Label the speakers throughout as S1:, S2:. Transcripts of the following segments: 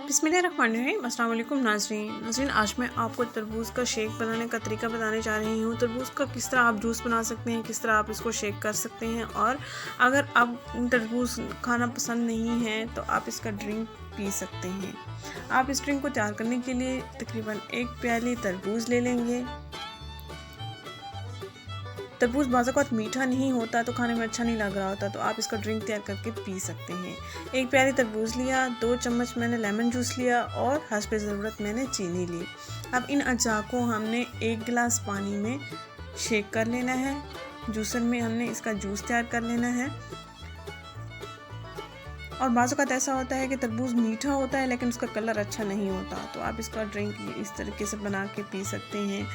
S1: बिस्मिल्लाहिर्रहमानिर्रहीम। अस्सलाम वालेकुम नाज़रीन, आज मैं आपको तरबूज़ का शेक बनाने का तरीका बताने जा रही हूँ। तरबूज़ का किस तरह आप जूस बना सकते हैं, किस तरह आप इसको शेक कर सकते हैं, और अगर आप तरबूज़ खाना पसंद नहीं है तो आप इसका ड्रिंक पी सकते हैं। आप इस ड्रिंक को तैयार करने के लिए तकरीबन 1 प्याली तरबूज़ ले लेंगे। तरबूज बाज़ औक़ात मीठा नहीं होता तो खाने में अच्छा नहीं लग रहा होता, तो आप इसका ड्रिंक तैयार करके पी सकते हैं। 1 प्याली तरबूज लिया, 2 चम्मच मैंने लेमन जूस लिया और हस्ब ज़रूरत मैंने चीनी ली। अब इन अज्जा को हमने 1 गिलास पानी में शेक कर लेना है। जूसर में हमने इसका जूस तैयार कर लेना है। और बाज़ औक़ात ऐसा होता है कि तरबूज मीठा होता है लेकिन उसका कलर अच्छा नहीं होता, तो आप इसका ड्रिंक इस तरीके से बना के पी सकते हैं।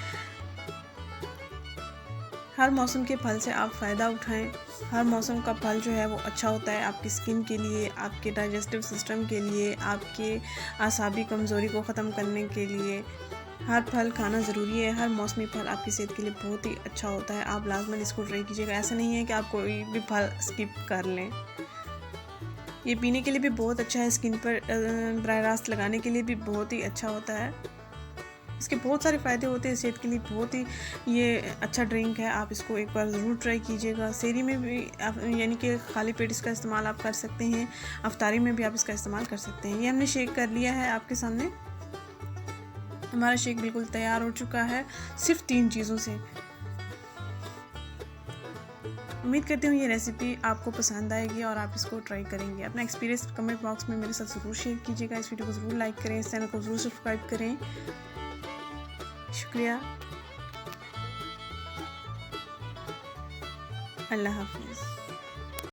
S1: हर मौसम के फल से आप फ़ायदा उठाएं। हर मौसम का फल जो है वो अच्छा होता है आपकी स्किन के लिए, आपके डाइजेस्टिव सिस्टम के लिए, आपके आसाबी कमज़ोरी को ख़त्म करने के लिए। हर फल खाना ज़रूरी है। हर मौसमी फल आपकी सेहत के लिए बहुत ही अच्छा होता है। आप लाज़मन इसको ट्राई कीजिएगा। ऐसा नहीं है कि आप कोई भी फल स्किप कर लें। ये पीने के लिए भी बहुत अच्छा है, स्किन पर बराह रास्त लगाने के लिए भी बहुत ही अच्छा होता है। इसके बहुत सारे फ़ायदे होते हैं सेहत के लिए, बहुत ही ये अच्छा ड्रिंक है। आप इसको एक बार ज़रूर ट्राई कीजिएगा। सेहरी में भी आप यानी कि खाली पेट इसका इस्तेमाल आप कर सकते हैं, अफ्तारी में भी आप इसका इस्तेमाल कर सकते हैं। ये हमने शेक कर लिया है आपके सामने। हमारा शेक बिल्कुल तैयार हो चुका है सिर्फ 3 चीज़ों से। उम्मीद करती हूँ ये रेसिपी आपको पसंद आएगी और आप इसको ट्राई करेंगे। अपना एक्सपीरियंस कमेंट बॉक्स में मेरे साथ ज़रूर शेयर कीजिएगा। इस वीडियो को ज़रूर लाइक करें, इस चैनल को ज़रूर सब्सक्राइब करें। शुक्रिया। अल्लाह हाफ़िज़।